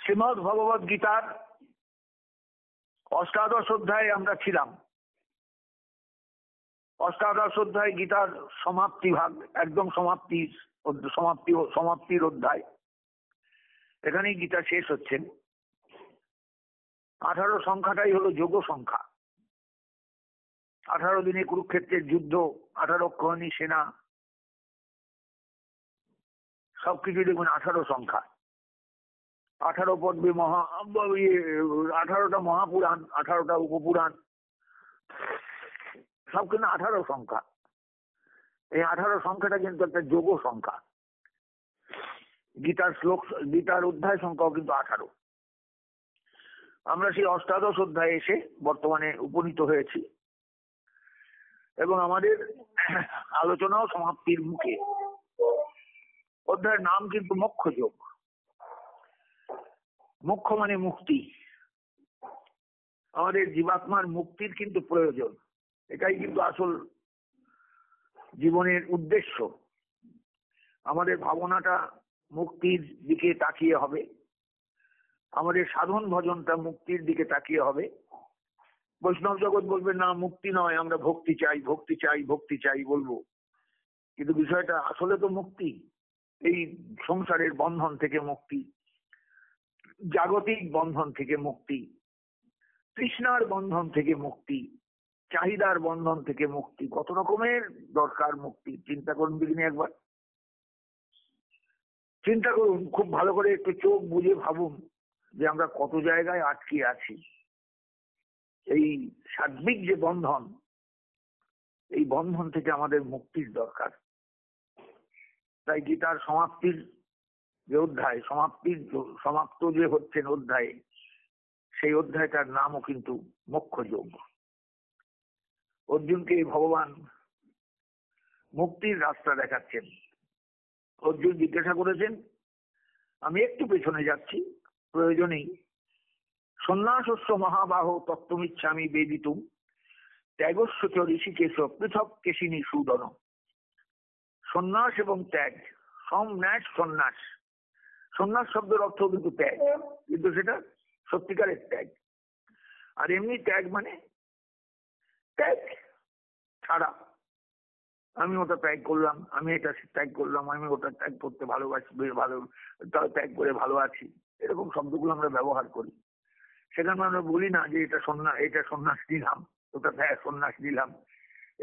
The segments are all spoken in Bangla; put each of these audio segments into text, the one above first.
শ্রীমদ্ ভগবদ গীতার অষ্টাদশ অধ্যায়ে আমরা ছিলাম। অষ্টাদশ অধ্যায় গীতার সমাপ্তি ভাগ, একদম সমাপ্তির অধ্যায়। এখানেই গীতা শেষ হচ্ছেন। 18 সংখ্যাটাই হলো যোগ সংখ্যা। 18 দিনে কুরুক্ষেত্রের যুদ্ধ, 18 অক্ষৌহিণী সেনা, সবকিছু দেখুন 18 সংখ্যা। 18 পর্বে 18টা মহাপুরাণ, 18টা উপপুরাণ, সব কিন্তু 18 সংখ্যা। এই 18 সংখ্যাটা কিন্তু একটা যোগ সংখ্যা। গীতার অধ্যায় সংখ্যাও কিন্তু 18। আমরা সেই অষ্টাদশ অধ্যায়ে এসে বর্তমানে উপনীত হয়েছি এবং আমাদের আলোচনাও সমাপ্তির মুখে। অধ্যায়ের নাম কিন্তু মোক্ষ যোগ। মোক্ষ মানে মুক্তি। আমাদের জীবাত্মার মুক্তির কিন্তু প্রয়োজন। এটাই কিন্তু আসল জীবনের উদ্দেশ্য। আমাদের ভাবনাটা মুক্তির দিকে তাকিয়ে হবে, আমাদের সাধন ভজনটা মুক্তির দিকে তাকিয়ে হবে। বৈষ্ণব জগৎ বলবে না, মুক্তি নয়, আমরা ভক্তি চাই, ভক্তি চাই, ভক্তি চাই বলবো। কিন্তু বিষয়টা আসলে তো মুক্তি। এই সংসারের বন্ধন থেকে মুক্তি, জাগতিক বন্ধন থেকে মুক্তি, তৃষ্ণার বন্ধন থেকে মুক্তি, চাহিদার বন্ধন থেকে মুক্তি। কত রকমের দরকার মুক্তি, চিন্তা করুন দেখিনি একবার। চিন্তা করুন, খুব ভালো করে একটু চোখ বুঝে ভাবুন যে আমরা কত জায়গায় আটকে আছি। এই সার্বিক যে বন্ধন, এই বন্ধন থেকে আমাদের মুক্তির দরকার। তাই গীতার সমাপ্তির যে অধ্যায়, সমাপ্ত যে হচ্ছেন অধ্যায়ে, সেই অধ্যায়টার নামও কিন্তু মোক্ষ যোগ। অর্জুনকে ভগবান মুক্তির রাস্তা দেখাচ্ছেন। অর্জুন জিজ্ঞাসা করেছেন, আমি একটু পেছনে যাচ্ছি, প্রয়োজনেই, সন্ন্যাসস্য মহাবাহ তত্ত্বমিচ্ছামি বেদিতুম ত্যাগস্য চ ঋষিকেশ পৃথক কেশিনী সুদন। সন্ন্যাস এবং ত্যাগ, সন্ন্যাস। সন্ন্যাস শব্দের অর্থ কিন্তু ত্যাগ, কিন্তু সেটা সত্যিকারের ত্যাগ। আর এমনি ত্যাগ মানে ত্যাগ ছাড়া। আমি ওটা ত্যাগ করলাম, আমি এটা ত্যাগ করলাম, আমি ওটা ত্যাগ করতে ভালোবাসি, ভালো ত্যাগ করে ভালো আছি, এরকম শব্দগুলো আমরা ব্যবহার করি। সেখানে আমরা বলি না যে এটা সন্ন্যাস নিলাম, ওটা সন্ন্যাস নিলাম,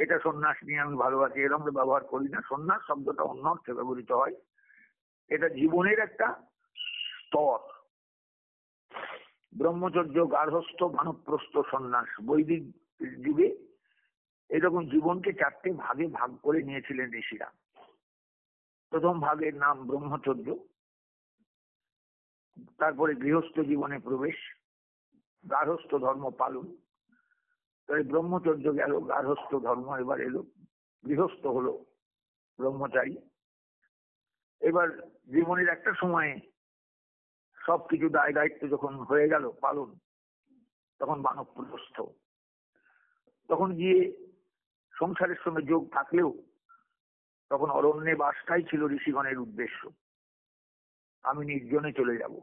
এটা সন্ন্যাস নিয়ে আমি ভালো আছি, এরকম আমরা ব্যবহার করি না। সন্ন্যাস শব্দটা অন্য অর্থে ব্যবহৃত হয়। এটা জীবনের একটা স্তর। ব্রহ্মচর্য, গার্হস্থ, বানপ্রস্থ, সন্ন্যাস। বৈদিক যুগে এরকম জীবনকে 4টে ভাগে ভাগ করে নিয়েছিলেন ঋষিরা। প্রথম ভাগের নাম ব্রহ্মচর্য, তারপরে গৃহস্থ জীবনে প্রবেশ, গার্হস্থ ধর্ম পালন। তাই ব্রহ্মচর্য গেল, গার্হস্থ ধর্ম এবার এলো, গৃহস্থ হলো ব্রহ্মচারী। এবার জীবনের একটা সময়ে সবকিছু দায় দায়িত্ব যখন হয়ে গেল পালন, তখন বানপ্রস্থ। তখন গিয়ে সংসারের সঙ্গে যোগ থাকলেও তখন অরণ্যে বাসটাই ছিল ঋষিগণের উদ্দেশ্য। আমি নির্জনে চলে যাব,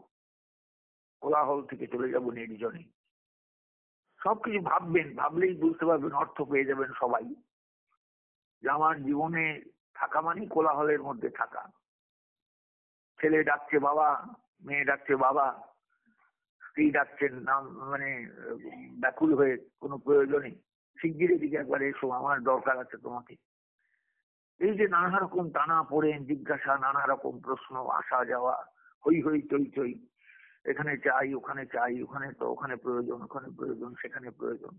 কোলাহল থেকে চলে যাব নির্জনে। সবকিছু ভাববেন, ভাবলেই বুঝতে পারবেন, অর্থ পেয়ে যাবেন সবাই, যে আমার জীবনে থাকা মানে কোলাহলের মধ্যে থাকা। ছেলে ডাকছে বাবা, মেয়ে ডাকছে বাবা, স্ত্রী ডাকছেন নাম, মানে ব্যাকুল হয়ে কোনো প্রয়োজনে, শিগগিরের দিকে একবার এসো, আমার দরকার আছে তোমাকে। এই যে নানা রকম টানা পড়ে জিজ্ঞাসা, নানা রকম প্রশ্ন, আসা যাওয়া, হই হই চই চই, এখানে চাই, ওখানে চাই, ওখানে প্রয়োজন, ওখানে প্রয়োজন, সেখানে প্রয়োজন।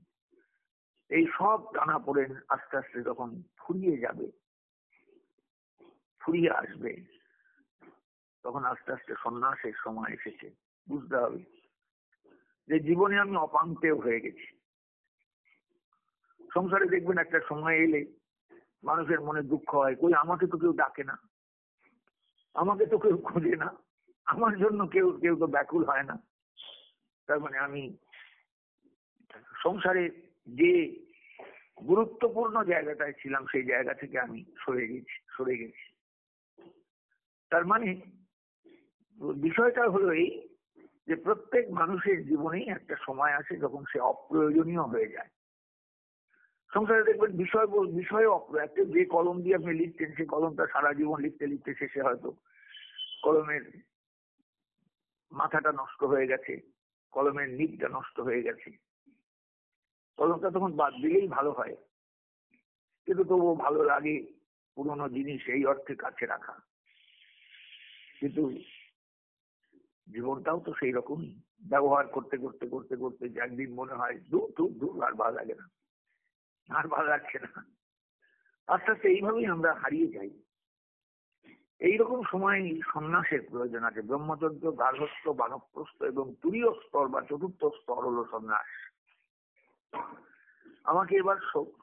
এই সব টানা পড়ে আস্তে আস্তে যখন ফুরিয়ে যাবে, ফুরিয়ে আসবে, তখন আস্তে আস্তে সন্ন্যাসের সময় এসেছে। বুঝতে হবে যে জীবনে আমি অপাঙ্ক্তেয় হয়ে গেছি। সংসারে দেখবেন একটা সময় এলে মানুষের মনে দুঃখ হয়, কই আমাকে তো কেউ ডাকে না, আমাকে তো কেউ খোঁজে না, আমার জন্য কেউ তো ব্যাকুল হয় না। তার মানে আমি সংসারে যে গুরুত্বপূর্ণ জায়গাটায় ছিলাম, সেই জায়গা থেকে আমি সরে গেছি। তার মানে বিষয়টা হলো এই, যে প্রত্যেক মানুষের জীবনেই একটা সময় আসে যখন সে অপ্রয়োজনীয় হয়ে যায়। সংসারে দেখবেন বিষয় একটা যে কলম দিয়ে আপনি লিখতেন সেই কলমটা সারা জীবন লিখতে লিখতে শেষে হয়তো কলমের মাথাটা নষ্ট হয়ে গেছে, কলমের নিবটা নষ্ট হয়ে গেছে। কলমটা তখন বাদ দিলেই ভালো হয়, কিন্তু তবুও ভালো লাগে পুরোনো জিনিস এই অর্থে কাছে রাখা। কিন্তু জীবনটাও তো সেই রকমই, ব্যবহার করতে করতে করতে করতে একদিন মনে হয় দূর দূর দূর, আর ভালো লাগে না, আর ভালো লাগছে না। আস্তে আস্তে এইভাবেই আমরা হারিয়ে যাই। এইরকম সময় সন্ন্যাসের প্রয়োজন আছে। ব্রহ্মচর্য, গার্হস্থ্য, বানপ্রস্থ এবং তুরীয় স্তর বা চতুর্থ স্তর হলো সন্ন্যাস। আমাকে এবার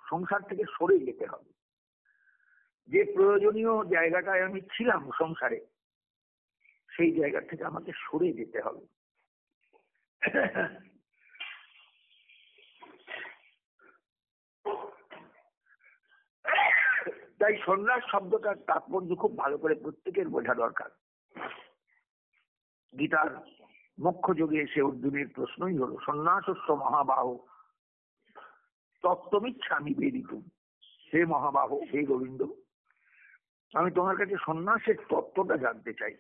সংসার থেকে সরে যেতে হবে। যে প্রয়োজনীয় জায়গাটায় আমি ছিলাম সংসারে, সেই জায়গা থেকে আমাকে সরে যেতে হবে। তাই সন্ন্যাস শব্দটার তাৎপর্য খুব ভালো করে প্রত্যেকের বোঝা দরকার। গীতার মুখ্য যোগে এসে অর্জুনের প্রশ্নই হলো সন্ন্যাসস্য মহাবাহো তত্ত্বমিচ্ছামি বেদিতুম। হে মহাবাহো, হে গোবিন্দ, আমি তোমার কাছে সন্ন্যাসের তত্ত্বটা জানতে চাই।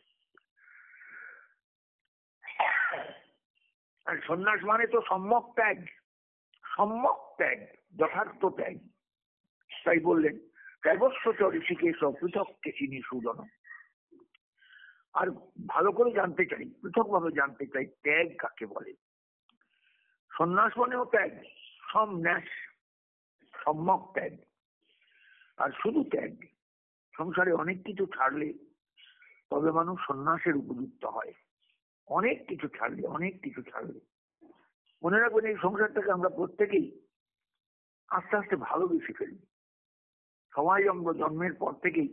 আর সন্ন্যাস মানে তো সম্যক ত্যাগ, সম্যক ত্যাগ, যথার্থ ত্যাগ। তাই বললেন ত্যাগস্য ঋষিকেশ পৃথক কেশিনী সুজন। আর ভালো করে জানতে চাই, পৃথক ভাবে জানতে চাই ত্যাগ কাকে বলে। সন্ন্যাস মানেও ত্যাগ, সম্ন্যাস, সম্যক ত্যাগ। আর শুধু ত্যাগ, সংসারে অনেক কিছু ছাড়লে তবে মানুষ সন্ন্যাসের উপযুক্ত হয়। অনেক কিছু ছাড়লে, অনেক কিছু ছাড়লে। মনে রাখবেন এই সংসারটাকে আমরা প্রত্যেকেই আস্তে আস্তে ভালোবেসে ফেলি। সবাই আমরা জন্মের পর থেকেই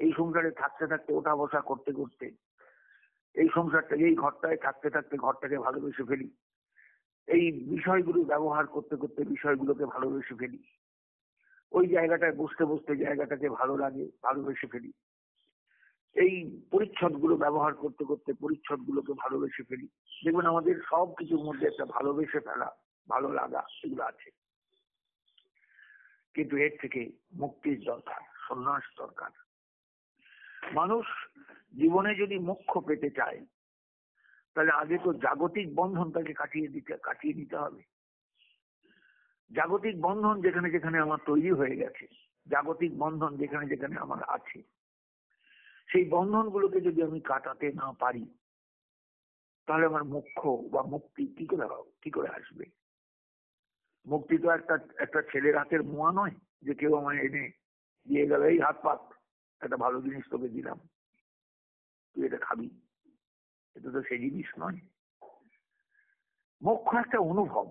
এই সংসারে থাকতে থাকতে, ওঠা বসা করতে করতে, এই সংসারটা, এই ঘরটায় থাকতে থাকতে ঘরটাকে ভালোবেসে ফেলি। এই বিষয়গুলো ব্যবহার করতে করতে বিষয়গুলোকে ভালোবেসে ফেলি। ওই জায়গাটায় বসতে বসতে জায়গাটাকে ভালো লাগে, ভালোবেসে ফেলি। এই পরিচ্ছদ গুলো ব্যবহার করতে করতে পরিচ্ছদ গুলোকে ভালোবেসে ফেলি। দেখবেন আমাদের সব কিছুর মধ্যে একটা ভালোবেসে ফেলা, ভালো লাগা এগুলো আছে। কিন্তু এর থেকে মুক্তির দরকার, সন্ন্যাস দরকার। মানুষ জীবনে যদি মোক্ষ পেতে চায় তাহলে আগে তো জাগতিক বন্ধন তাকে কাটিয়ে দিতে হবে। জাগতিক বন্ধন যেখানে যেখানে আমার তৈরি হয়ে গেছে, জাগতিক বন্ধন যেখানে যেখানে আমার আছে, সেই বন্ধন গুলোকে যদি আমি কাটাতে না পারি তাহলে আমার মোক্ষ বা মুক্তি কি করে আসবে? মুক্তি তো একটা ছেলের হাতের মোয়া নয় যে কেউ আমায় এনে দিয়ে গেল, এই হাত পাত, একটা ভালো জিনিস তোকে দিলাম, তুই এটা খাবি। এটা তো সেই জিনিস নয়। মোক্ষ একটা অনুভব,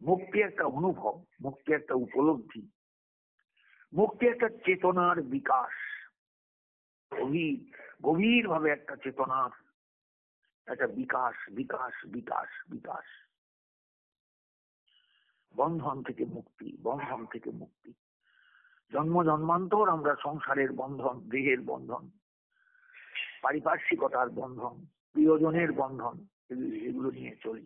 মুক্তি একটা অনুভব, মুক্তি একটা উপলব্ধি, মুক্তি একটা চেতনার বিকাশ, গভীর ভাবে একটা চেতনার একটা বিকাশ বিকাশ বিকাশ বিকাশ। বন্ধন থেকে মুক্তি, বন্ধন থেকে মুক্তি। জন্ম জন্মান্তর আমরা সংসারের বন্ধন, দেহের বন্ধন, পারিপার্শ্বিকতার বন্ধন, প্রিয়জনের বন্ধন, এগুলো নিয়ে চলি।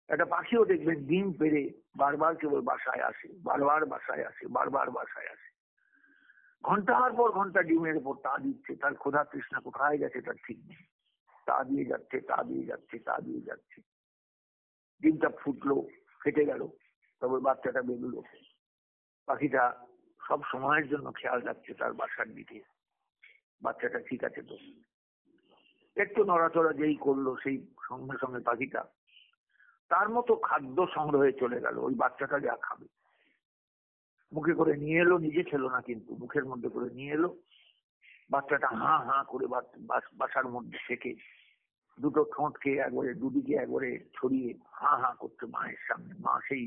একটা পাখিও দেখবেন ডিম পেড়ে বারবার কেবল বাসায় আসে, বারবার বাসায় আসে, বারবার বাসায় আসে। ঘন্টার পর ঘন্টা ডিমের উপর তা দিচ্ছে, তার ক্ষুধা তৃষ্ণা কোথায় গেছে তার ঠিক নেই। তা দিয়ে যাচ্ছে, তা দিয়ে যাচ্ছে, তা দিয়ে যাচ্ছে। ডিমটা ফুটলো, ফেটে গেল, তবে বাচ্চাটা বেরোলো। পাখিটা সব সময়ের জন্য খেয়াল রাখছে তার বাসার দিকে, বাচ্চাটা ঠিক আছে তো। একটু নড়াচড়া যেই করলো, সেই সঙ্গে সঙ্গে পাখিটা তার মতো খাদ্য সংগ্রহে চলে গেল। ওই বাচ্চাটা যা খাবে মুখে করে নিয়ে এলো, নিজে খেলো না, কিন্তু মুখের মধ্যে করে নিয়ে এলো। বাচ্চাটা হাঁ হাঁ করে বাসার মধ্যে থেকে দুটো ঠোঁটকে একবারে দুদিকে একবারে ছড়িয়ে হাঁ হাঁ করছে মায়ের সামনে। মা সেই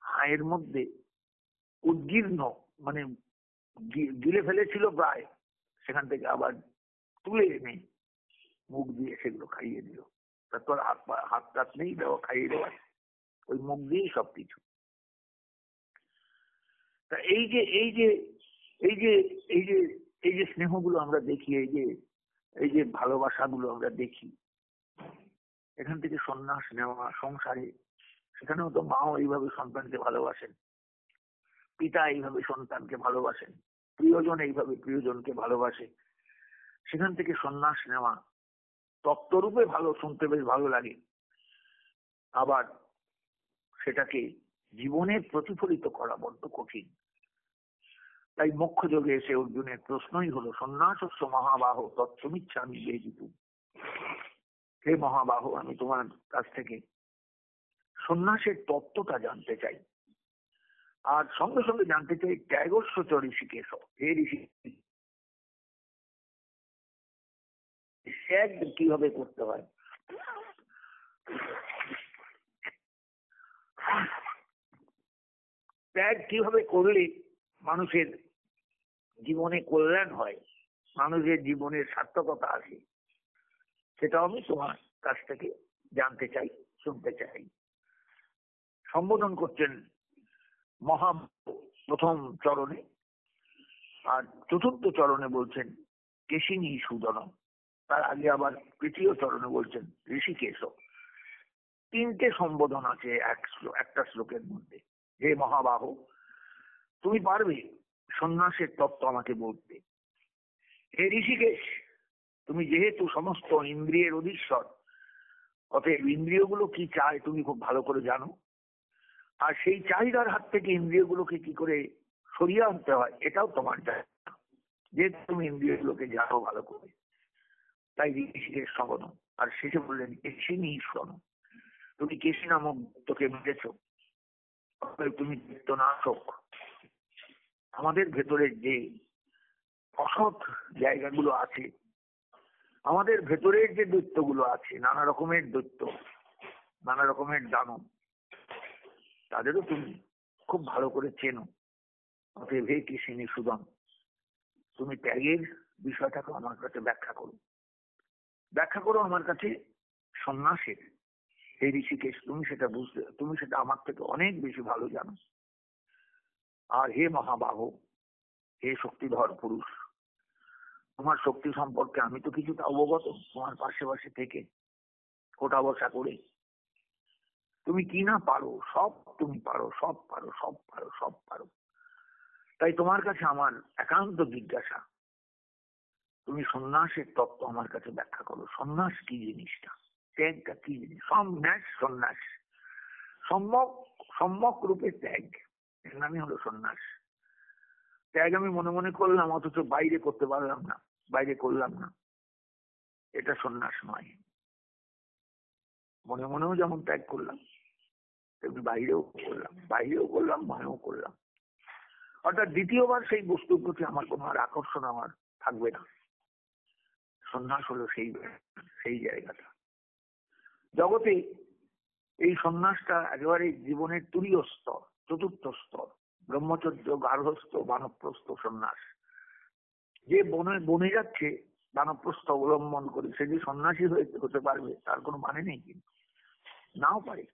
হায়ের মধ্যে উদ্গীর্ণ, মানে গিলে ফেলেছিল প্রায়, সেখান থেকে আবার তুলে এনে মুখ দিয়ে সেগুলো খাইয়ে দিল। তারপর হাত টাত নেই দেওয়া, খাইয়ে দেওয়া, ওই মুখ দিয়েই সবকিছু। তা এই যে এই যে এই যে এই যে এই যে স্নেহগুলো আমরা দেখি, এই যে এই যে ভালোবাসাগুলো আমরা দেখি, এখান থেকে সন্ন্যাস নেওয়া সংসারে, সেখানেও তো মাও এইভাবে সন্তানকে ভালোবাসেন, পিতা এইভাবে সন্তানকে ভালোবাসেন, প্রিয়জন এইভাবে প্রিয়জনকে ভালোবাসে। সেখান থেকে সন্ন্যাস নেওয়া তত্ত্বরূপে ভালো, শুনতে বেশ ভালো লাগে, আবার সেটাকে জীবনে প্রতিফলিত করা বড্ড কঠিন। তাই মোক্ষ যোগে এসে অর্জুনের প্রশ্নই হলো সন্ন্যাসস্য মহাবাহ তত্ত্বমিচ্ছামি বেদিতু। হে মহাবাহ, আমি তোমার কাছ থেকে সন্ন্যাসের তত্ত্বটা জানতে চাই, আর সঙ্গে সঙ্গে জানতে চাই ত্যাগস্য চ ঋষিকেশ। হে ঋষি, ত্যাগ কিভাবে করতে হয়, ত্যাগ কিভাবে করলে মানুষের জীবনে কল্যাণ হয়, মানুষের জীবনের সার্থকতা আসে, সেটা আমি তোমার কাছ থেকে জানতে চাই, শুনতে চাই। সম্বোধন করছেন মহা প্রথম চরণে, আর চতুর্থ চরণে বলছেন কেশিনী সুদন, তার আগে আবার তৃতীয় চরণে বলছেন ঋষিকেশ। তিনটে সম্বোধন আছে একটা শ্লোকের মধ্যে। হে মহাবাহ, তুমি পারবে সন্ন্যাসের তত্ত্ব আমাকে বলতে। হে ঋষিকেশ, তুমি যেহেতু সমস্ত ইন্দ্রিয়ের অধীশ্বর, অতএব ইন্দ্রিয়গুলো কি চায় তুমি খুব ভালো করে জানো, আর সেই চাহিদার হাত থেকে ইন্দ্রিয়গুলোকে কি করে সরিয়ে আনতে হয় এটাও তোমার চাহিদা, যেহেতু তুমি ইন্দ্রিয়গুলোকে জানো ভালো করে। তাই ঋষিকেশ সগন, আর শেষে বললেন কেশিনী শোনো, তুমি কেশি নামক তোকে মেরেছ, তুমি চিত্তনাশক। আমাদের ভেতরের যে অসৎ জায়গাগুলো আছে, আমাদের ভেতরের যে দৈত্যগুলো আছে, নানা রকমের দৈত্য, নানা রকমের দানব, তাদেরও তুমি খুব ভালো করে চেনো। অতএব হে কেশিনী সুদন, তুমি ত্যাগের বিষয়টাকে আমার কাছে ব্যাখ্যা করো, ব্যাখ্যা করো আমার কাছে সন্ন্যাসের। হে ঋষিকেশ, তুমি সেটা আমার থেকে অনেক বেশি ভালো জানো। আর হে মহাবাহ, হে শক্তিধর পুরুষ, তোমার শক্তি সম্পর্কে আমি তো কিছুটা অবগত, তোমার পাশে পাশে থেকে ওঠা বসা করে। তুমি কি না পারো, সব তুমি পারো, সব পারো, সব পারো, সব পারো। তাই তোমার কাছে আমার একান্ত জিজ্ঞাসা, তুমি সন্ন্যাসের তত্ত্ব আমার কাছে ব্যাখ্যা করো। সন্ন্যাস কি জিনিসটা, ত্যাগটা কি জিনিস? সন্ন্যাস, সন্ন্যাস সম্যক, সম্যক রূপে ত্যাগ, এর নামই হলো সন্ন্যাস। ত্যাগ আমি মনে মনে করলাম, অথচ বাইরে করতে পারলাম না, বাইরে করলাম না, এটা সন্ন্যাস নয়। মনে মনেও যেমন ত্যাগ করলাম, তেমনি বাইরেও করলাম, বাইরেও করলাম, মনেও করলাম। অর্থাৎ দ্বিতীয়বার সেই বস্তুর প্রতি আমার কোনো আর আকর্ষণ আমার থাকবে না। সন্ন্যাস হলো সেই জায়গাটা। জগতে এই সন্ন্যাসটা একেবারে জীবনের তুরীয় স্তর, চতুর্থ স্তর। ব্রহ্মচর্য, গার্হস্থ, বানপ্রস্থ, সন্ন্যাস। যে বনে যাচ্ছে বানপ্রস্থ অবলম্বন করে, সে যে সন্ন্যাসী হতে পারবে তার কোনো মানে নেই, কিন্তু নাও পারে,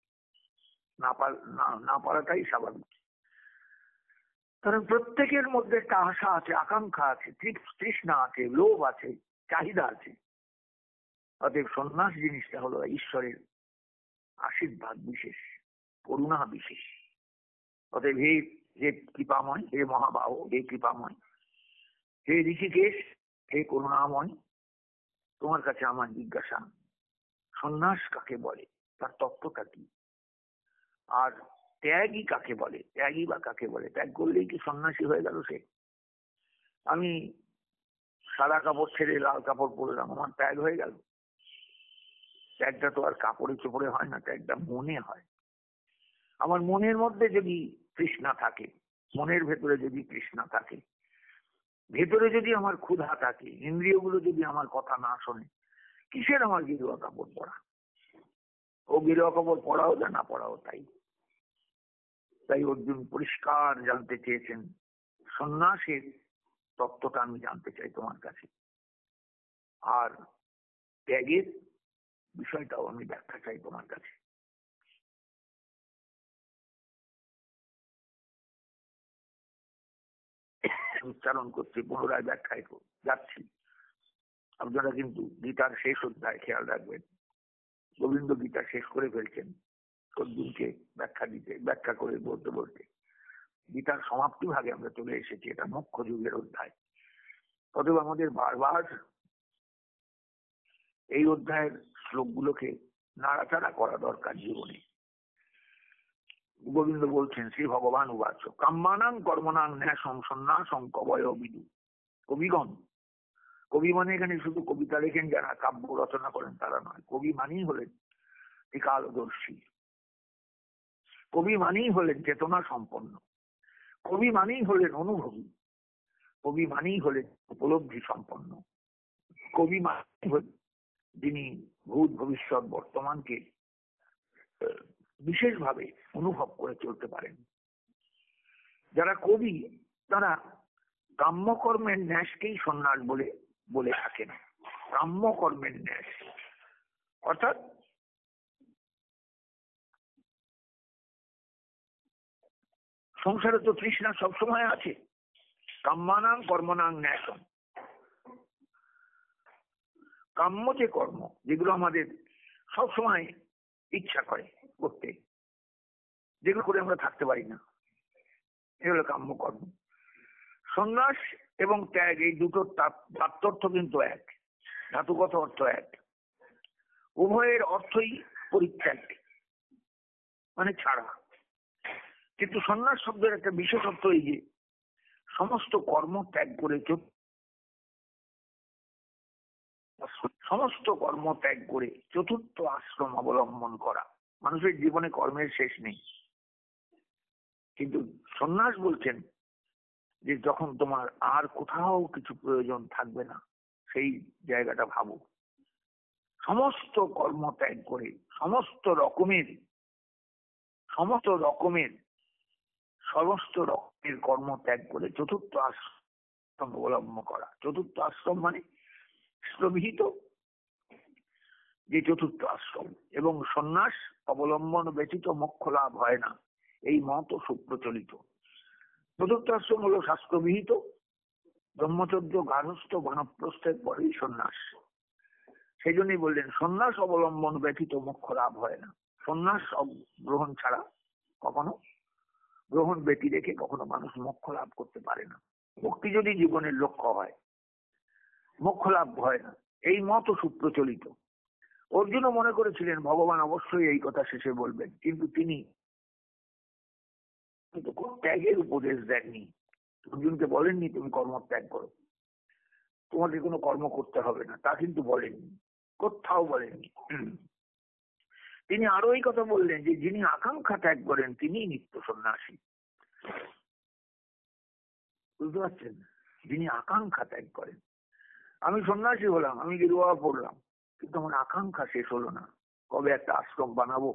না পারাটাই স্বাভাবিক। কারণ প্রত্যেকের মধ্যে একটা আশা আছে, আকাঙ্ক্ষা আছে, তৃষ্ণা আছে, লোভ আছে, চাহিদা আছে। অতএব সন্ন্যাস জিনিসটা হলো ঈশ্বরের আশীর্বাদ বিশেষ, করুণা বিশেষ। অতএব হে কৃপাময়, হে মহাবাহ, হে কৃপাময়, হে ঋষিকেশ, হে করুণাময়, তোমার কাছে আমার জিজ্ঞাসা, সন্ন্যাস কাকে বলে, তার তত্ত্বটা কি? আর ত্যাগই কাকে বলে, ত্যাগই বা কাকে বলে? ত্যাগ করলেই কি সন্ন্যাসী হয়ে গেল সে? আমি সাদা কাপড় ছেড়ে লাল কাপড় পরলাম, আমার ত্যাগ হয়ে গেল? ত্যাগটা তো আর কাপড়ে চোপড়ে হয় না, ত্যাগটা মনে হয়। আমার মনের মধ্যে যদি তৃষ্ণা থাকে, মনের ভেতরে যদি তৃষ্ণা থাকে, ভেতরে যদি আমার ক্ষুধা থাকে, ইন্দ্রিয়গুলো যদি আমার কথা না শোনে, কিসের আমার গেরুয়া কাপড় পরা? ও গেরুয়া কাপড় পরাও যা, না পরাও তাই। তাই অর্জুন পরিষ্কার জানতে চেয়েছেন, সন্ন্যাসের তত্ত্বটা আমি জানতে চাই তোমার কাছে, আর ত্যাগের বিষয়টাও আমি ব্যাখ্যা চাই তোমার কাছে। উচ্চারণ করছি, পুনরায় ব্যাখ্যায় যাচ্ছি। আপনারা কিন্তু গীতার শেষ অধ্যায় খেয়াল রাখবেন, গোবিন্দ গীতা শেষ করে ফেলছেন অর্জুনকে ব্যাখ্যা করে বলতে বলতে গীতার সমাপ্তি ভাগে আমরা চলে এসেছি। এটা মোক্ষ যুগের অধ্যায়। অতএব আমাদের বারবার এই অধ্যায়ের শ্লোকগুলোকে নাড়াচাড়া করা দরকার জীবনে। গোবিন্দ বলছেন, শ্রী ভগবান উবাচ কাম্যানাং কর্মণাং ন্যাসং সন্ন্যাসং কবয় বিদু। কবিগণ, কবি মানে এখানে শুধু কবিতা লেখেন যারা, কাব্য রচনা করেন তারা নয়। কবি মানেই হলেন ত্রিকালদর্শী, কবি মানেই হলেন চেতনা সম্পন্ন, কবি মানেই হলেন অনুভবী, কবি মানেই হলেন উপলব্ধি সম্পন্ন, কবি মানেই হলেন যিনি ভূত ভবিষ্যৎ বর্তমানকে বিশেষভাবে অনুভব করে চলতে পারেন। যারা কবি তারা কাম্যকর্মের ন্যাসকেই সন্ন্যাস বলে থাকেন। কাম্যকর্মের ন্যাস অর্থাৎ সংসারে তো তৃষ্ণা সবসময় আছে। কাম্যানাং কর্মণাং ন্যাসম, কাম্য যে কর্ম যেগুলো আমাদের সবসময় ইচ্ছা করে করতে, যেগুলো করে আমরা থাকতে পারি না, এগুলো কাম্য কর্ম। সন্ন্যাস এবং ত্যাগ এই দুটোর তাৎপর্য কিন্তু এক, ধাতুগত অর্থ এক। উভয়ের অর্থই পরিত্যাগ মানে ছাড়া। কিন্তু সন্ন্যাস শব্দের একটা বিশেষত্ব এই যে সমস্ত কর্ম ত্যাগ করে চতুর্থ আশ্রম অবলম্বন করা। মানুষের জীবনে কর্মের শেষ নেই, কিন্তু সন্ন্যাস বলছেন যে যখন তোমার আর কোথাও কিছু প্রয়োজন থাকবে না, সেই জায়গাটা ভাবো। সমস্ত কর্ম ত্যাগ করে সমস্ত রকমের কর্ম ত্যাগ করে চতুর্থ আশ্রম অবলম্বন করা। চতুর্থ আশ্রম মানে বিহিত যে চতুর্থ আশ্রম। এবং সন্ন্যাস অবলম্বন ব্যতীত মোক্ষ লাভ হয় না, এই মত সুপ্রচলিত। চতুর্থ আশ্রম হলো শাস্ত্রবিহিত, ব্রহ্মচর্য, গার্হস্থ্য, বানপ্রস্থের পরেই সন্ন্যাস। সেই জন্যই বললেন সন্ন্যাস অবলম্বন ব্যতীত মোক্ষ লাভ হয় না। সন্ন্যাস গ্রহণ ছাড়া কখনো, গ্রহণ ব্যতি রেখে কখনো মানুষ মোক্ষ লাভ করতে পারে না। মুক্তি যদি জীবনের লক্ষ্য হয়, মোক্ষ লাভ হয় না, এই মত সুপ্রচলিত। অর্জুনও মনে করেছিলেন ভগবান অবশ্যই এই কথা শেষে বলবেন, কিন্তু তিনি ত্যাগের উপদেশ দেননি। অর্জুনকে বলেননি তুমি কর্ম ত্যাগ করো, তোমাকে কোনো কর্ম করতে হবে না, তা কিন্তু বলেননি, কোথাও বলেননি। তিনি আরো এই কথা বললেন যে যিনি আকাঙ্ক্ষা ত্যাগ করেন তিনি নিত্য সন্ন্যাসী। বুঝতে পারছেন? যিনি আকাঙ্ক্ষা ত্যাগ করেন, আমি সন্ন্যাসী হলাম, আমি গেরুয়া পড়লাম, কিন্তু আমার আকাঙ্ক্ষা শেষ হলো না। কবে একটা আশ্রম বানাবো,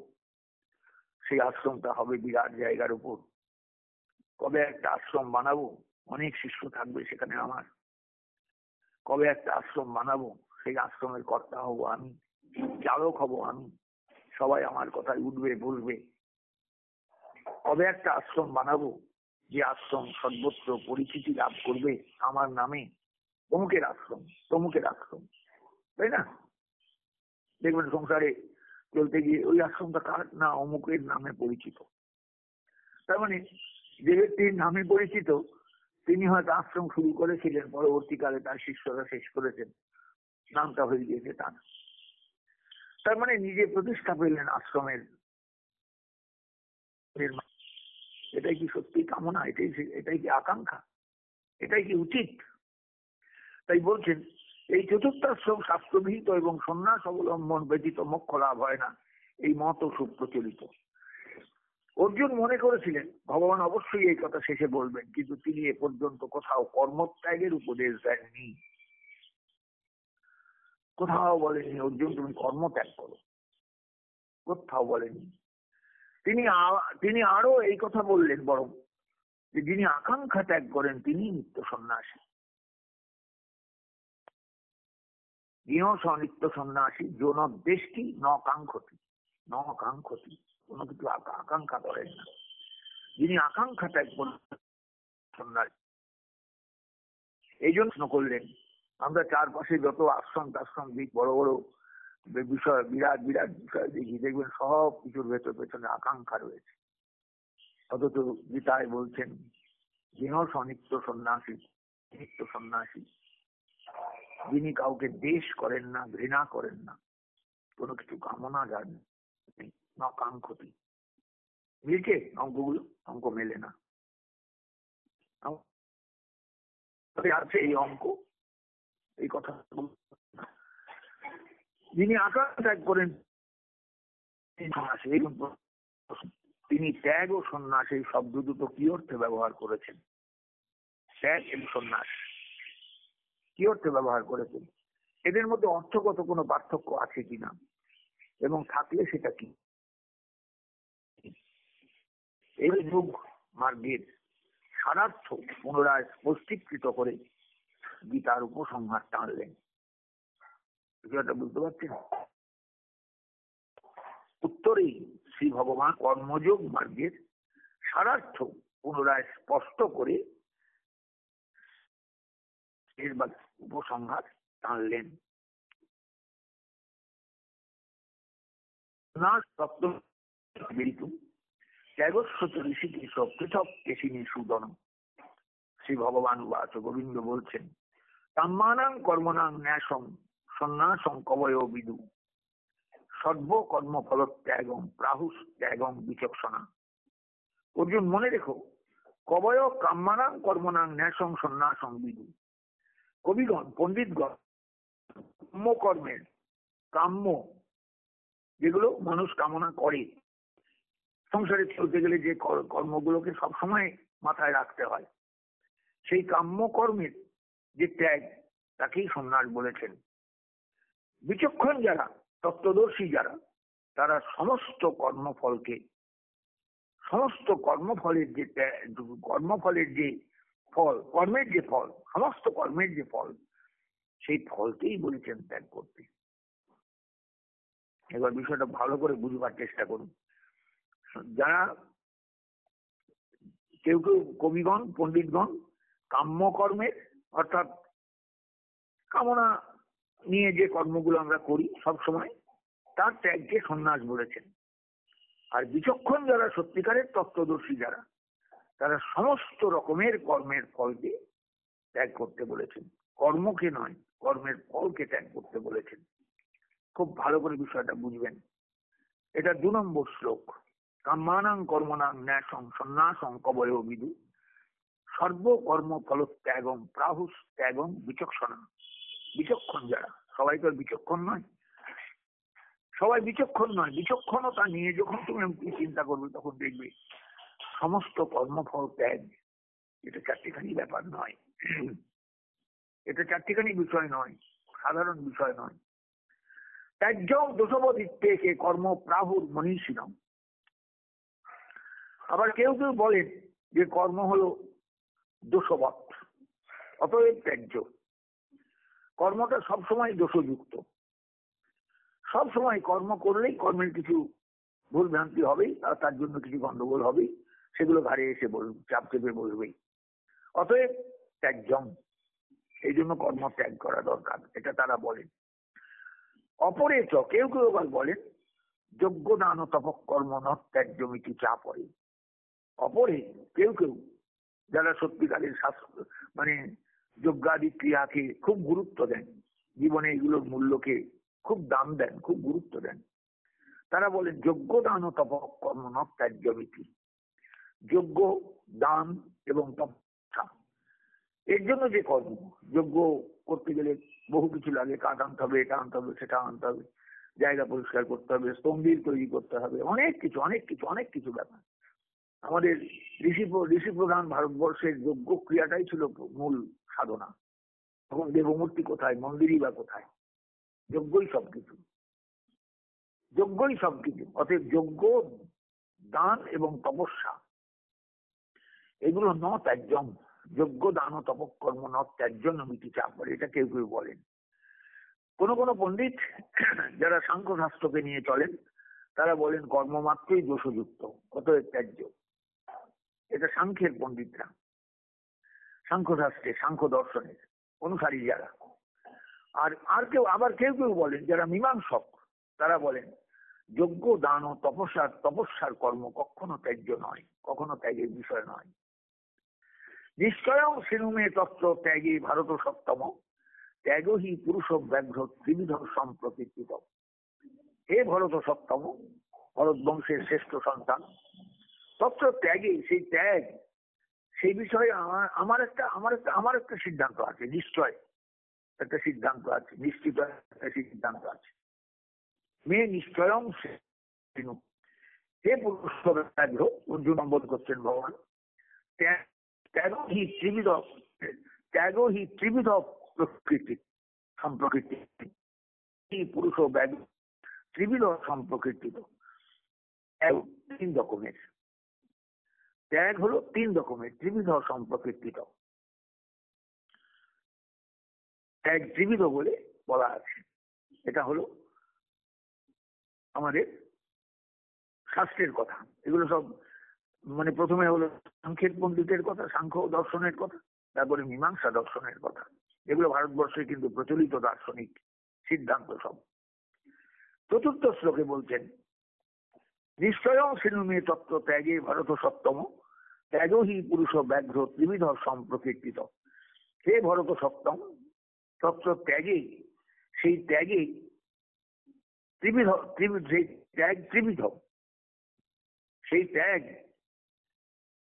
সেই আশ্রমটা হবে বিরাট জায়গার উপর। কবে একটা আশ্রম বানাবো, অনেক শিষ্য থাকবে সেখানে আমার। কবে একটা আশ্রম বানাবো, সেই আশ্রমের কর্তা হব আমি, চালক হব আমি, সবাই আমার কথায় উঠবে বলবে। কবে একটা আশ্রম বানাবো, যে আশ্রম সর্বত্র পরিচিতি লাভ করবে আমার নামে, অমুকের আশ্রম, তমুকের আশ্রম, তাই না? দেখবেন সংসারে চলতে গিয়ে ওই আশ্রমটা কার না, অমুকের নামে পরিচিত। তার মানে যে ব্যক্তির নামে পরিচিত তিনি হয়তো আশ্রম শুরু করেছিলেন, পরবর্তীকালে তার শিষ্যরা শেষ করেছেন, নামটা হয়ে গিয়েছে তার। তার মানে নিজে প্রতিষ্ঠা পেলেন আশ্রমের। এটাই কি সত্যি কামনা? এটাই কি আকাঙ্ক্ষা? এটাই কি উচিত? তাই বলছেন এই চতুর্থ আশ্রম শাস্ত্রবিহিত এবং সন্ন্যাস অবলম্বন ব্যতীত মোক্ষ লাভ হয় না, এই মত সুপ্রচলিত। অর্জুন মনে করেছিলেন ভগবান অবশ্যই এই কথা শেষে বলবেন, কিন্তু তিনি এ পর্যন্ত কোথাও কর্মত্যাগের উপদেশ দেননি। কোথাও বলেননি অর্জুন তুমি কর্মত্যাগ করো, কোথাও বলেননি। তিনি আরো এই কথা বললেন বরং যে যিনি আকাঙ্ক্ষা ত্যাগ করেন তিনি নিত্য সন্ন্যাসী। নিত্য সন্ন্যাসী যৌন দেশটি কাঙ্ক্ষতি, কোনো কিছু আকাঙ্ক্ষা করেন না। যিনি আকাঙ্ক্ষা ত্যাগ করেন সন্ন্যাসী। এই জন্য করলেন আমরা চারপাশে যত আশ্রম টাশ্রম দিক বড় বড় বিষয়, বিরাট বিরাট বিষয় দেখি, দেখবেন সব কিছুর ভেতর পেছনে আকাঙ্ক্ষা রয়েছে। অথচ গীতায় বলছেন যিনি সনিত্য সন্ন্যাসী, নিত্য সন্ন্যাসী, যিনি কাউকে দ্বেষ করেন না, ঘৃণা করেন না, কোনো কিছু কামনা জানেন না, কাঙ্ক্ষতি। মিলছে অঙ্কগুলো? অঙ্ক মেলে না। আছে এই অঙ্ক, এই কথা। যিনি আকাশ ত্যাগ করেন তিনি ত্যাগ ও সন্ন্যাস এই শব্দ দুটো কি অর্থে ব্যবহার করেছেন? ত্যাগ এবং সন্ন্যাস কি অর্থে ব্যবহার করেছেন? এদের মধ্যে অর্থগত কোনো পার্থক্য আছে কিনা, এবং থাকলে সেটা কি? এই যোগ মার্গের সারার্থ পুনরায় স্পষ্টীকৃত করে গীতার উপসংহার টানলেন। বিষয়টা বুঝতে পারছেন? উত্তরেই শ্রী ভগবান কর্মযোগ মার্গের সারার্থ পুনরায় স্পষ্ট করে এর উপসংহার টানলেন। না তত্ত্ব ত্যাগস্বত ঋষিকেশ পৃথক কেশিনী সুদন। শ্রী ভগবান বাচ গোবিন্দ বলছেন কাম্যানাং কর্মণাং ন্যাসং সন্ন্যাসং কবয় বিদু সর্বকর্মফল ত্যাগং প্রাহুস ত্যাগং বিচক্ষণা। অর্জুন মনে রেখো, কবয় কাম্যানাং কর্মণাং ন্যাসং সন্ন্যাসং বিদু। কবিগণ, পণ্ডিতগণ কর্মের কাম্য যেগুলো মানুষ কামনা করে, সংসারে চলতে গেলে যে কর্মগুলোকে সবসময় মাথায় রাখতে হয়, সেই কাম্য কর্মের যে ত্যাগ তাকেই সন্ন্যাস বলেছেন। বিচক্ষণ যারা, তত্ত্বদর্শী যারা, তারা সমস্ত কর্মফলকে, সমস্ত কর্মফলের যে কর্মফলের যে ফল, কর্মের যে ফল, সমস্ত কর্মের যে ফল, সেই ফলকেই বলেছেন ত্যাগ করতে। এবার বিষয়টা ভালো করে বুঝবার চেষ্টা করুন। যারা কেউ কেউ কবিগণ, পণ্ডিতগণ কাম্য কর্মের অর্থাৎ কামনা নিয়ে যে কর্মগুলো আমরা করি সব সময়, তার ত্যাগকে সন্ন্যাস বলেছেন। আর বিচক্ষণ যারা, সত্যিকারের তত্ত্বদর্শী যারা, তারা সমস্ত রকমের কর্মের ফলকে ত্যাগ করতে বলেছেন, কর্মকে নয়, কর্মের ফলকে ত্যাগ করতে বলেছেন। খুব ভালো করে বিষয়টা বুঝবেন। এটা 2 নম্বর শ্লোক। কাম্যানাং কর্মণাং ন্যাসং সন্ন্যাসং কবয় বিদু সর্বকর্ম ফল ত্যাগং প্রাহুস ত্যাগং বিচক্ষণা। বিচক্ষণ যারা, সবাই তো বিচক্ষণ নয়, সবাই বিচক্ষণ নয়। বিচক্ষণতা নিয়ে যখন তুমি চিন্তা করবে, তখন দেখবে সমস্ত কর্মফল ত্যাগ এটা চারটিখানি ব্যাপার নয়, এটা চারটিখানি বিষয় নয়, সাধারণ বিষয় নয়। ত্যাজ্যং দোষবদিত্যেকে কর্ম প্রাহুর মনীষিণম। আবার কেউ কেউ বলেন যে কর্ম হলো দোষবৎ, অতএব ত্যাজ্য। কর্মটা সবসময় দোষযুক্ত, সবসময় কর্ম করলেই কর্মের কিছু ভুল ভ্রান্তি হবেই, আর তার জন্য কিছু গন্ডগোল হবেই, সেগুলো ঘাড়ে এসে চাপ চেপে বসবেই। অতএব ত্যাজ্যং, এই জন্য কর্ম ত্যাগ করা দরকার, এটা তারা বলেন। অপরে চ কেউ কেউ আবার বলেন যজ্ঞ দান তপ কর্ম ন ত্যাজ্যমিতি চাপরে। অপরে কেউ কেউ যারা সত্যিকারের শাস্ত্র মানে যজ্ঞাদি ক্রিয়াকে খুব গুরুত্ব দেন, জীবনে এগুলোর মূল্যকে খুব দাম দেন, খুব গুরুত্ব দেন, তারা বলেন যজ্ঞ দান ও তপ কর্ম ন ত্যাজ্যমিতি। যজ্ঞ, দান এবং তপস্যা, এর জন্য যে কর্ম, যজ্ঞ করতে গেলে বহু কিছু লাগে, কাঠ আনতে হবে, এটা আনতে হবে, সেটা আনতে হবে, জায়গা পরিষ্কার করতে হবে, স্তম্ভীর তৈরি করতে হবে, অনেক কিছু অনেক কিছু অনেক কিছু ব্যাপার। আমাদের ঋষি প্রধান ভারতবর্ষের যজ্ঞ ক্রিয়াটাই ছিল মূল সাধনা। তখন দেবমূর্তি কোথায়, মন্দিরই বা কোথায়? যজ্ঞই সবকিছু, যজ্ঞই সবকিছু। অতএব যজ্ঞ, দান এবং তপস্যা এগুলো ন ত্যাজ্যম, যজ্ঞ দান ও তপকর্ম ন ত্যাজ্য নমিতি চাপরে, এটা কেউ কেউ বলেন। কোন কোন পণ্ডিত যারা সাংখ্য শাস্ত্রকে নিয়ে চলেন, তারা বলেন কর্ম মাত্রই দোষযুক্ত, অতএব ত্যাজ্য। এটা সাংখ্যের পণ্ডিতরা, সাংখ্য শাস্ত্রে, সাংখ্য দর্শনের অনুসারী যারা, আর আর কেউ আবার কেউ কেউ বলেন, যারা মীমাংসক, তারা বলেন যজ্ঞ দান ও তপস্যার কর্ম কখনো ত্যায্য নয়, কখনো ত্যাগের বিষয় নয়। নিশ্চয়ং সিনুমে তত্ত্ব ত্যাগে ভারত সপ্তম, ত্যাগ হি পুরুষ ব্যাঘ্র ত্রিবিধ সম্প্রকৃতিত। হে ভরত সপ্তম, ভরত বংশের শ্রেষ্ঠ সন্তান, তত্ত্ব ত্যাগে, সেই ত্যাগ, সেই বিষয়ে আমার একটা সিদ্ধান্ত আছে, নিশ্চয় একটা সিদ্ধান্ত আছে, নিশ্চিত একটা সিদ্ধান্ত আছে। মেয়ে নিশ্চয়ং সিনু, হে পুরুষ ব্যাঘ্র, অর্জুন সম্বোধ করছেন ভগবান, ত্যাগ হি ত্রিবিধ প্রকৃতি সম্প্রকৃতি, পুরুষ ব্যাঘ্র ত্রিবিধ সম্প্রকৃতিত। তিন রকমের ত্যাগ হলো, তিন রকমের, ত্রিবিধ সম্প্রকৃতিত। ত্যাগ ত্রিবিধ বলে বলা আছে। এটা হলো আমাদের শাস্ত্রের কথা। এগুলো সব মানে প্রথমে হলো সাংখ্যের পণ্ডিতের কথা, সাংখ্য দর্শনের কথা, তারপরে মীমাংসা দর্শনের কথা। এগুলো ভারতবর্ষে কিন্তু প্রচলিত দার্শনিক সিদ্ধান্ত সব। চতুর্থ শ্লোকে বলছেন, নিশ্চয়ং সিনুমে তত্ত্ব ত্যাগে ভারত সপ্তম, ত্যাগ হি পুরুষ ব্যাঘ্র ত্রিবিধ সম্প্রকৃতিত। হে ভরত সপ্তম, তত্ত্ব ত্যাগে, সেই ত্যাগে সেই ত্যাগ ত্রিবিধ, সেই ত্যাগ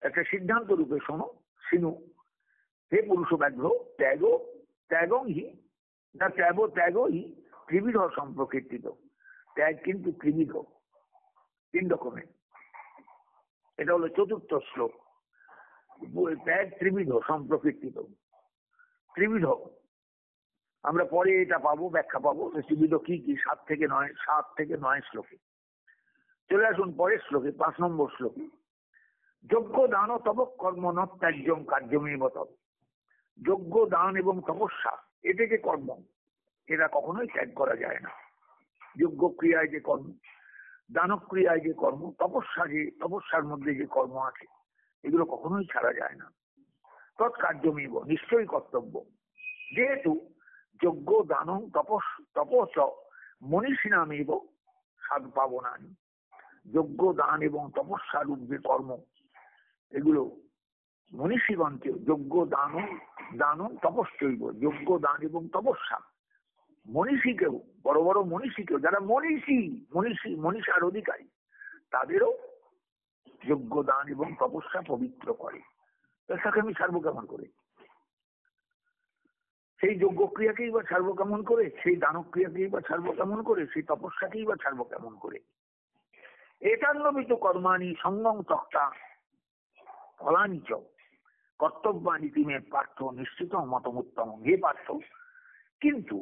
একটা সিদ্ধান্ত রূপে শোনো। সিনু, হে পুরুষ ব্যাঘ্র, ত্যাগং হি ত্রিবিধ সম্প্রকৃতিত। ত্যাগ কিন্তু ত্রিবিধ, তিন রকমের। এটা হলো চতুর্থ শ্লোক। ত্যাগ ত্রিবিধ সম্প্রকৃতিত। ত্রিবিধ আমরা পরে এটা পাবো, ব্যাখ্যা পাবো ত্রিবিধ কি কি, 7 থেকে 9 শ্লোকে। চলে আসুন পরের শ্লোকে, 5 নম্বর শ্লোকে। যজ্ঞ দান তব কর্ম ন ত্যাজ্যং কার্যমেব তব। যজ্ঞ দান এবং তপস্যা, এটা যে কর্ম, এরা কখনোই ত্যাগ করা যায় না। যজ্ঞ ক্রিয়ায় যে কর্ম, দান ক্রিয়ায় যে কর্ম, তপস্যার মধ্যে যে কর্ম আছে, এগুলো কখনোই ছাড়া যায় না। তৎকার্যমেব, নিশ্চয়ই কর্তব্য। যেহেতু যজ্ঞ দান তপস মনীষিণামেব সাধপাবনানি। যজ্ঞ দান এবং তপস্যা রূপ যে কর্ম, এগুলো মনীষীগণকে, যজ্ঞ দান তপস্যৈব, যজ্ঞ দান এবং তপস্যা মনীষীকেও, বড় বড় মনীষীকেও, যারা মনীষার অধিকারী, তাদেরও যজ্ঞ দান এবং তপস্যা পবিত্র করে। তাকে আমি ছাড়বো কেমন করে? সেই যজ্ঞ ক্রিয়াকেই বা ছাড়বো কেমন করে? সেই দানব ক্রিয়াকেই বা ছাড়বো কেমন করে? সেই তপস্যাকেই বা ছাড়বো কেমন করে? এতান্নবিত কর্মাণি সঙ্গং তক্তা ফলানি চ কর্তব্যানি তিমে পার্থ নিশ্চিত মতমুত্তম। হে পার্থ, কিন্তু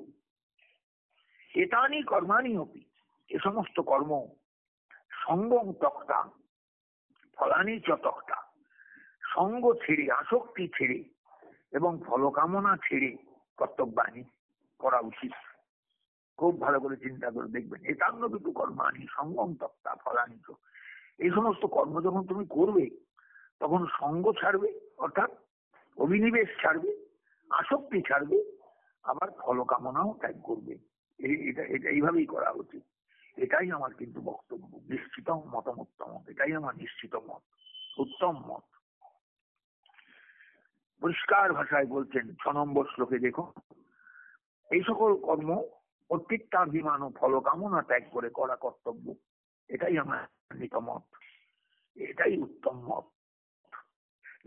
এতানি কর্মাণি অপি, এ সমস্ত কর্ম, সঙ্গং তক্তা ফলানি চ তক্তা, সঙ্গ ছেড়ে, আসক্তি ছেড়ে এবং ফলকামনা ছেড়ে কর্তব্যানি করা উচিত। খুব ভালো করে চিন্তা করে দেখবেন। এতান্নবিত কর্মাণি সঙ্গম তক্তা ফলানি চ, এই সমস্ত কর্ম যখন তুমি করবে, তখন সঙ্গ ছাড়বে, অর্থাৎ অভিনিবেশ ছাড়বে, আসক্তি ছাড়বে, আবার ফলকামনাও ত্যাগ করবে। এটা এইভাবেই করা উচিত। এটাই আমার কিন্তু বক্তব্য, নিশ্চিত মতমুত্তম, এটাই আমার নিশ্চিত মত, উত্তম মত। পরিষ্কার ভাষায় বলছেন 6 নম্বর শ্লোকে, দেখো, এই সকল কর্ম অর্পিত্বাভিমান ও ফলকামনা ত্যাগ করে করা কর্তব্য। এটাই আমার মত, এটাই উত্তম মত।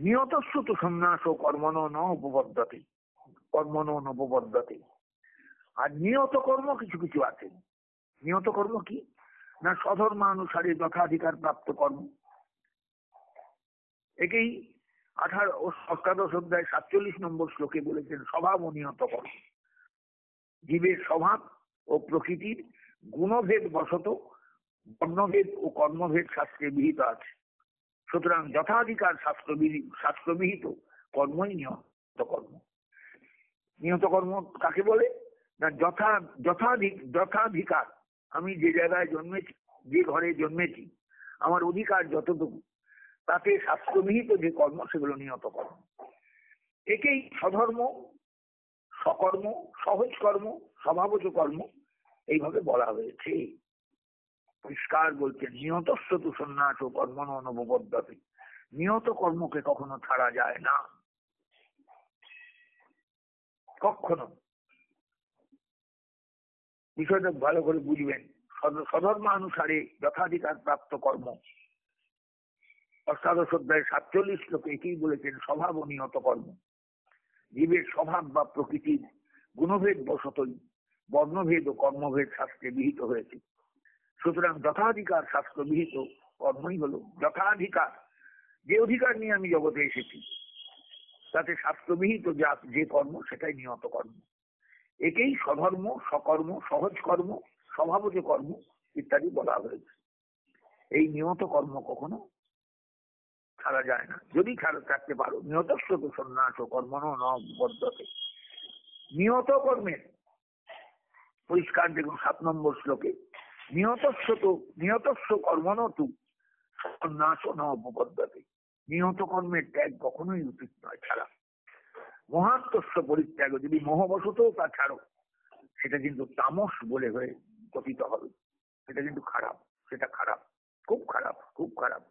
নিয়তস্য তো সন্ন্যাস ও কর্মণো ন উপপদ্যতে। আর নিয়ত কর্ম কিছু কিছু আছে। নিয়ত কর্ম কি না, স্বধর্মানুসারে যথাধিকার প্রাপ্ত কর্ম। একেই 18 অধ্যায় 47 নম্বর শ্লোকে বলেছেন স্বভাব ও নিয়ত কর্ম। জীবের স্বভাব ও প্রকৃতির গুণভেদ বশত বর্ণভেদ ও কর্মভেদ শাস্ত্রে বিহিত আছে। সুতরাং যথাধিকার শাস্ত্রবিহিত কর্মই নিয়ত কর্ম। নিয়ত কর্ম কাকে বলে না, যথাধিকার, আমি যে জায়গায় জন্মেছি, যে ঘরে জন্মেছি, আমার অধিকার যতটুকু, তাতে শাস্ত্রবিহিত যে কর্ম, সেগুলো নিয়ত কর্ম। একেই সকর্ম, সহজ কর্ম, স্বভাবজ কর্ম, এইভাবে বলা হয়েছে। পরিষ্কার বলছেন, নিয়তস্য তু সন্ন্যাস কর্মণ অনুপপদ্যতে, নিয়ত কর্মকে কখনো ছাড়া যায় না, কখনো। বিষয়টা ভালো করে বুঝবেন। সধর্মানুসারে যথাধিকার প্রাপ্ত কর্ম, অষ্টাদশ অধ্যায় 47 শ্লোকে একেই বলেছেন স্বভাব ও নিয়ত কর্ম। জীবের স্বভাব বা প্রকৃতির গুণভেদ বশতই বর্ণভেদ ও কর্মভেদ শাস্ত্রে বিহিত হয়েছে। সুতরাং যথাধিকার শাস্ত্র বিহিত কর্মই হলো যথাধিকার। যে অধিকার নিয়ে আমি জগতে এসেছি তাতে শাস্ত্রবিহিত যে কর্ম সেটাই নিয়ত কর্ম। একেই স্বধর্ম, সকর্ম, সহজ কর্ম, স্বভাবজ কর্ম ইত্যাদি বলা হয়েছে। এই নিয়ত কর্ম কখনো ছাড়া যায় না। যদি ছাড়তে পারো, নিয়তস্য তু সন্ন্যাস কর্মণ অনুপপদ্যতে, নিয়ত কর্মের পরিষ্কার দেখুন 7 নম্বর শ্লোকে, নিয়তস্য কর্মণ তু সন্ন্যাস অনুপপদ্যতে, নিয়ত কর্মের ত্যাগ কখনোই উচিত নয় ছাড়া। মহাত্মস্য পরিত্যাগ, যদি মোহবশত তা ছাড়ো সেটা কিন্তু তামস বলে হয়ে কথিত হবে। সেটা কিন্তু খারাপ, সেটা খারাপ, খুব খারাপ, খুব খারাপ,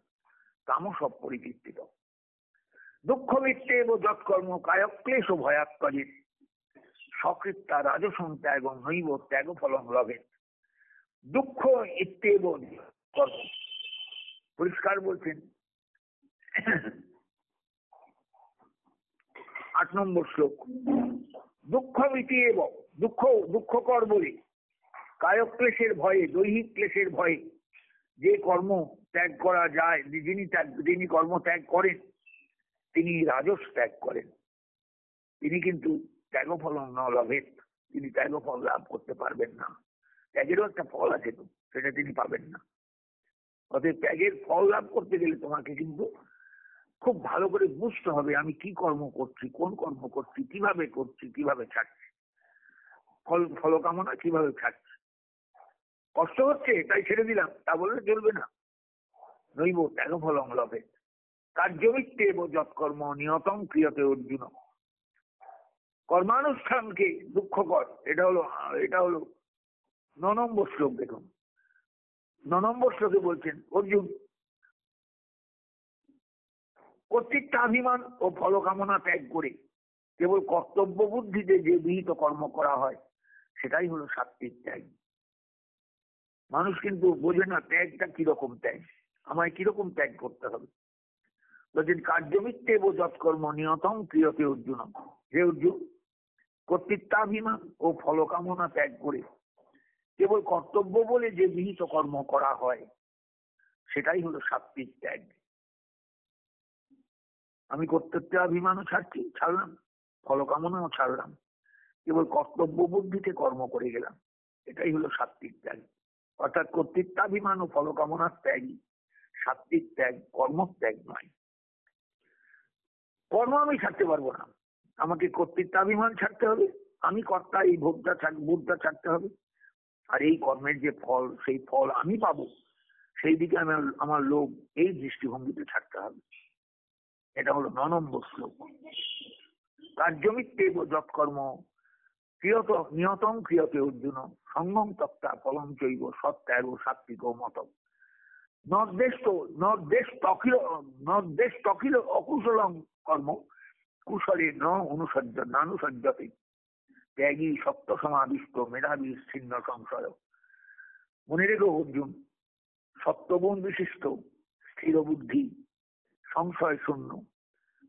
তামস অপরিকীর্তিত। দুঃখ মিত্যেব যৎকর্ম কায়ক্লেশ ভয়াত্মজিৎ, সকৃত্তা রাজসং ত্যাগং নৈব ত্যাগ ফলং লভেৎ। দুঃখ ইত্যেব কর্ম, পরিষ্কার বলছেন 8 নম্বর শ্লোক, দুঃখ মিতিয়েব, দুঃখ কর বলে, কায়ক্লেশের ভয়ে, দৈহিক ক্লেশের ভয়ে যে কর্ম ত্যাগ করা যায়, যিনি কর্ম ত্যাগ করেন তিনি রাজস ত্যাগ করেন, তিনি কিন্তু ত্যাগ ফল ন লভেৎ, তিনি ত্যাগ ফল লাভ করতে পারবেন না। ত্যাগেরও একটা ফল আছে তো, সেটা তিনি পাবেন না। অতএব ত্যাগের ফল লাভ করতে গেলে তোমাকে কিন্তু খুব ভালো করে বুঝতে হবে আমি কি কর্ম করছি, কোন কর্ম করছি, কিভাবে করছি, কিভাবে ছাড়ছি, ফল কামনা কিভাবে ছাড়ছি। কষ্ট হচ্ছে তাই ছেড়ে দিলাম তা বললে চলবে না। নৈব ত্যাগ ফলং লভেৎ, কার্যমিত্যেব যৎকর্ম নিয়তং ক্রিয়তে অর্জুন, কর্মানুষ্ঠানকে দুঃখ কর। এটা হলো 9 নম্বর শ্লোক। দেখুন 9 নম্বর শ্লোকে বলছেন, অর্জুন কর্তৃত্বাভিমান ও ফলকামনা ত্যাগ করে কেবল কর্তব্য বুদ্ধিতে যে বিহিত কর্ম করা হয় সেটাই হলো সাত্বিক ত্যাগ। মানুষ কিন্তু বোঝে না ত্যাগটা কিরকম ত্যাগ, আমায় কিরকম ত্যাগ করতে হবে। বলছেন কার্যমিত্যেব যৎকর্ম নিয়তং ক্রিয়তে অর্জুন, হে অর্জুন কর্তৃত্বাভিমান ও ফলকামনা ত্যাগ করে কেবল কর্তব্য বলে যে বিহিত কর্ম করা হয় সেটাই হলো সাত্বিক ত্যাগ। আমি কর্তৃত্বাভিমানও ছাড়লাম, ফলকামনাও ছাড়লাম, কেবল কর্তব্য বুদ্ধিতে কর্ম করে গেলাম, এটাই হলো সাত্বিক ত্যাগ। অর্থাৎ কর্তৃত্বাভিমান ও ফলকামনার ত্যাগই সাত্বিক ত্যাগ, কর্মত্যাগ নয়। কর্ম আমি ছাড়তে পারবো না, আমাকে কর্তৃত্বাভিমান ছাড়তে হবে, আমি কর্তা, এই ভোগটা ছাড়তে হবে, আর এই কর্মের যে ফল সেই ফল আমি পাবো সেই দিকে আমার লোভ, এই দৃষ্টিভঙ্গিতে ছাড়তে হবে। এটা হলো 9 নম্বর শ্লোক। কার্যমিত্যেব যৎকর্ম নিয়তং ক্রিয়তে অর্জুন সঙ্গম তক্তা ফলং চৈব সত্যাগ সাত্বিক মতম, নদ্দেশ তখিল অকুশলং কর্ম কুশলে নানুসজ্জতে, ত্যাগী সত্য সমাবিষ্ট মেধাবী ছিন্ন সংশয়। মনে রেখো অর্জুন, সত্যগুণ বিশিষ্ট, স্থির বুদ্ধি, সংশয় শূন্য,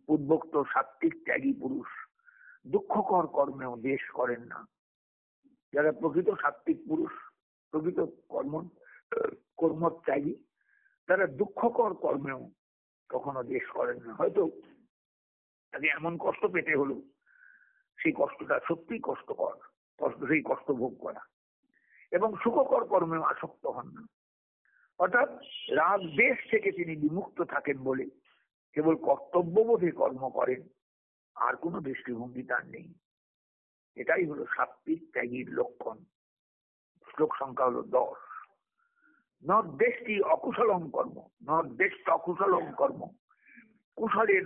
উদ্ভক্ত সাত্বিক ত্যাগী পুরুষ দুঃখকর কর্মেও দেশ করেন না। যারা প্রকৃত সাত্বিক পুরুষ, প্রকৃত কর্মত্যাগী, তারা দুঃখকর কর্মেও কখনো দেশ করেন না। হয়তো তাকে এমন কষ্ট পেতে হলো, সেই কষ্টটা সত্যি কষ্টকর, সেই কষ্ট ভোগ করা, এবং সুখকর কর্মেও আসক্ত হন না। অর্থাৎ রাগ দেশ থেকে তিনি বিমুক্ত থাকেন বলে কেবল কর্তব্যবোধে কর্ম করেন, আর কোনো দৃষ্টিভঙ্গি তার নেই। এটাই হলো সাত্বিক ত্যাগীর লক্ষণ। শ্লোক সংখ্যা হলো 10। নদ্দেশটি অকুশলং কর্ম, নদ্দেশটা অকুশলং কর্ম কুশলে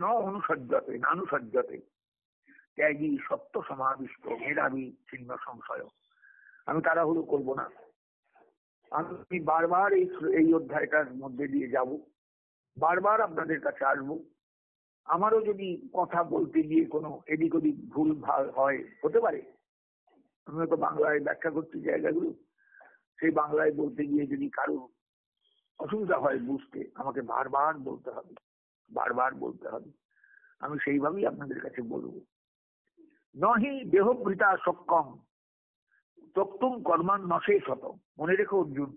নানুসজ্জতে, ত্যাগী, সত্য সমাবিষ্ট, মেধাবী, ছিন্ন সংশয়। আমি তাড়াহুড়ো করব না, আমি বারবার এই অধ্যায়টার মধ্যে দিয়ে যাব, বারবার আপনাদের কাছে আসবো। আমারও যদি কথা বলতে গিয়ে কোনো এদিক ওদিক ভুল ভাল হয়, হতে পারে, আমি তো বাংলায় ব্যাখ্যা করছি জায়গাগুলো, সেই বাংলায় বলতে গিয়ে যদি কারো অসুবিধা হয় বুঝতে, আমাকে বারবার বলতে হবে, বারবার বলতে হবে। আমি সেইভাবেই আপনাদের কাছে বলবো। নহি দেহভৃতা সক্ষম তক্তুম কর্মান নশে শত। মনে রেখো অর্জুন,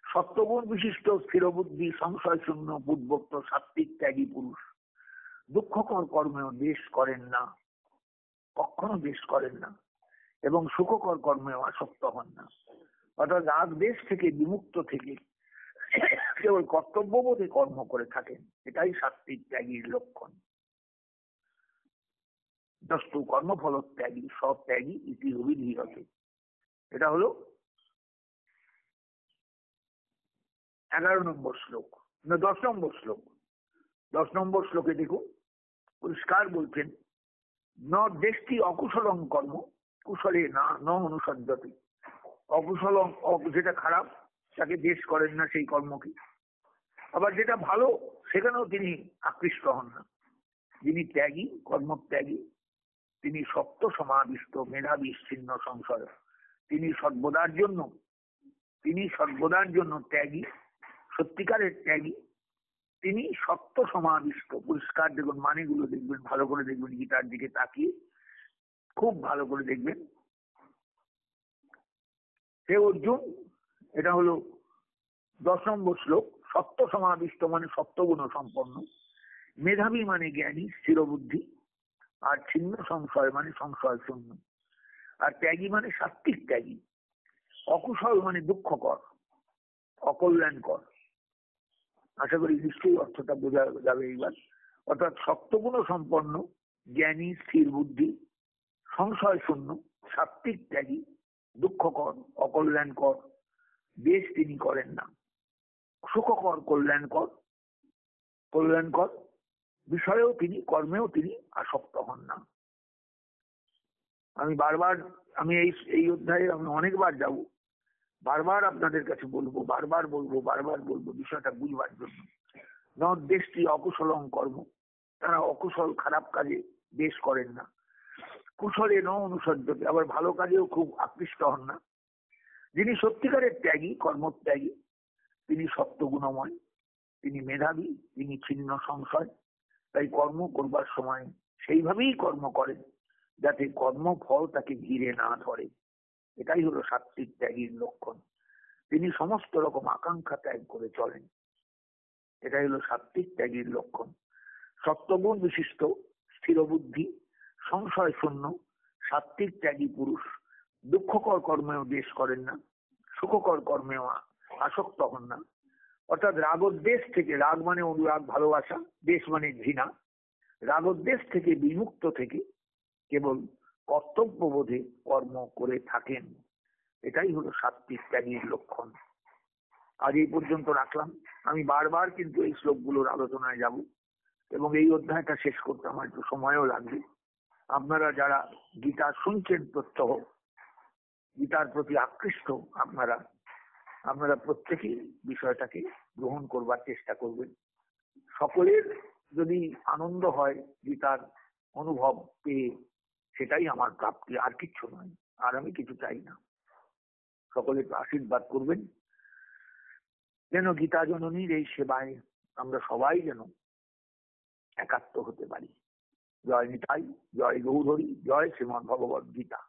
সত্যগুণ বিশিষ্ট স্থিরবুদ্ধি সংশয় শূন্য বুদ্বক্ত সাত্বিক ত্যাগী পুরুষ দুঃখকর কর্মেও দেশ করেন না, কখনো দেশ করেন না, এবং সুখকর কর্মেও আসক্ত হন না। অর্থাৎ রাগ দেশ থেকে বিমুক্ত থেকে কেবল কর্তব্যবোধে কর্ম করে থাকেন, এটাই সাত্বিক ত্যাগীর লক্ষণ। দস্তু কর্মফল ত্যাগী সত্যাগী ইতি অবিধি হতে। এটা হলো 11 নম্বর শ্লোক, না 10 নম্বর শ্লোক। 10 নম্বর শ্লোকে দেখুন পরিষ্কার বলছেন, ন দেশটি অকুশলং কর্ম কুশলে না ন অনুসজ্জতে। অকুশল, যেটা খারাপ তাকে দেশ করেন না সেই কর্মকে, আবার যেটা ভালো সেখানেও তিনি আকৃষ্ট হন না। যিনি ত্যাগী, কর্মত্যাগী, তিনি সত্য সমাবিষ্ট, মেধাবী, ছিন্ন সংশয়। তিনি সর্বদার জন্য ত্যাগী, সত্যিকারের ত্যাগী। তিনি সত্য সমাবিষ্ট। পরিষ্কার দেখুন, মানেগুলো দেখবেন, ভালো করে দেখবেন, গীতার দিকে তাকিয়ে খুব ভালো করে দেখবেন। হে অর্জুন, এটা হলো 10 নম্বর শ্লোক। সত্য সমাবিষ্ট মানে সত্যগুণ সম্পন্ন, মেধাবী মানে জ্ঞানী, স্থিরবুদ্ধি, আর ছিন্ন সংশয় মানে সংশয় শূন্য, আর ত্যাগী মানে সাত্বিক ত্যাগী। অকুশল মানে দুঃখকর, অকল্যাণকর। আশা করি নিশ্চয়ই অর্থটা বোঝা যাবে এইবার। অর্থাৎ সত্যগুণ সম্পন্ন, জ্ঞানী, স্থির বুদ্ধি, সংশয় শূন্য, সাত্বিক ত্যাগী, দুঃখকর, অকল্যাণকর দেশ তিনি করেন না। সুখকর, কল্যাণকর বিষয়েও তিনি, কর্মেও তিনি আসক্ত হন না। আমি এই অধ্যায়ে আমি অনেকবার যাব, বারবার আপনাদের কাছে বলবো, বারবার বলবো বিষয়টা বুঝবার জন্য। ন দেশটি অকুশলং কর্ম, তারা অকুশল খারাপ কাজে দেশ করেন না। কুশলে ন অনুসজ্জতে, আবার ভালো কাজেও খুব আকৃষ্ট হন না। যিনি সত্যিকারের ত্যাগী, কর্মত্যাগী, তিনি সত্যগুণময়, তিনি মেধাবী, তিনি ছিন্ন সংশয়। তাই কর্ম করবার সময় সেইভাবেই কর্ম করেন যাতে কর্মফল তাকে ঘিরে না ধরে। এটাই হলো সাত্বিক ত্যাগীর লক্ষণ। তিনি সমস্ত রকম আকাঙ্ক্ষা ত্যাগ করে চলেন, এটাই হলো সাত্বিক ত্যাগীর লক্ষণ। সত্যগুণ বিশিষ্ট, স্থিরবুদ্ধি, সংশয় শূন্য, সাত্বিক ত্যাগী পুরুষ দুঃখকর কর্মেও দেশ করেন না, সুখকর কর্মেও আসক্ত হন না। অর্থাৎ রাগোদ্দেশ থেকে, রাগ মানে অনুরাগ, ভালোবাসা, দেশ মানে ঘৃণা, রাগোদ্দেশ থেকে বিমুক্ত থেকে কেবল কর্তব্যবোধে কর্ম করে থাকেন, এটাই হলো সাত্বিক ত্যাগীর লক্ষণ। আজ এই পর্যন্ত রাখলাম। আমি বারবার কিন্তু এই শ্লোকগুলোর আলোচনায় যাব, এবং এই অধ্যায়টা শেষ করতে আমার একটু সময়ও লাগবে। আপনারা যারা গীতা শুনছেন, প্রত্যহ গীতার প্রতি আকৃষ্ট, আপনারা প্রত্যেকেই বিষয়টাকে গ্রহণ করবার চেষ্টা করবেন। সকলের যদি আনন্দ হয় গীতার অনুভব পেয়ে, সেটাই আমার প্রাপ্তি, আর কিচ্ছু নয়, আর আমি কিছু চাই না। সকলে আশীর্বাদ করবেন যেন গীতা জননীর এই সেবায় আমরা সবাই যেন একাত্ম হতে পারি। জয় নিতাই, জয় গৌরহরি, জয় শ্রীমদ্ ভগবদ গীতা।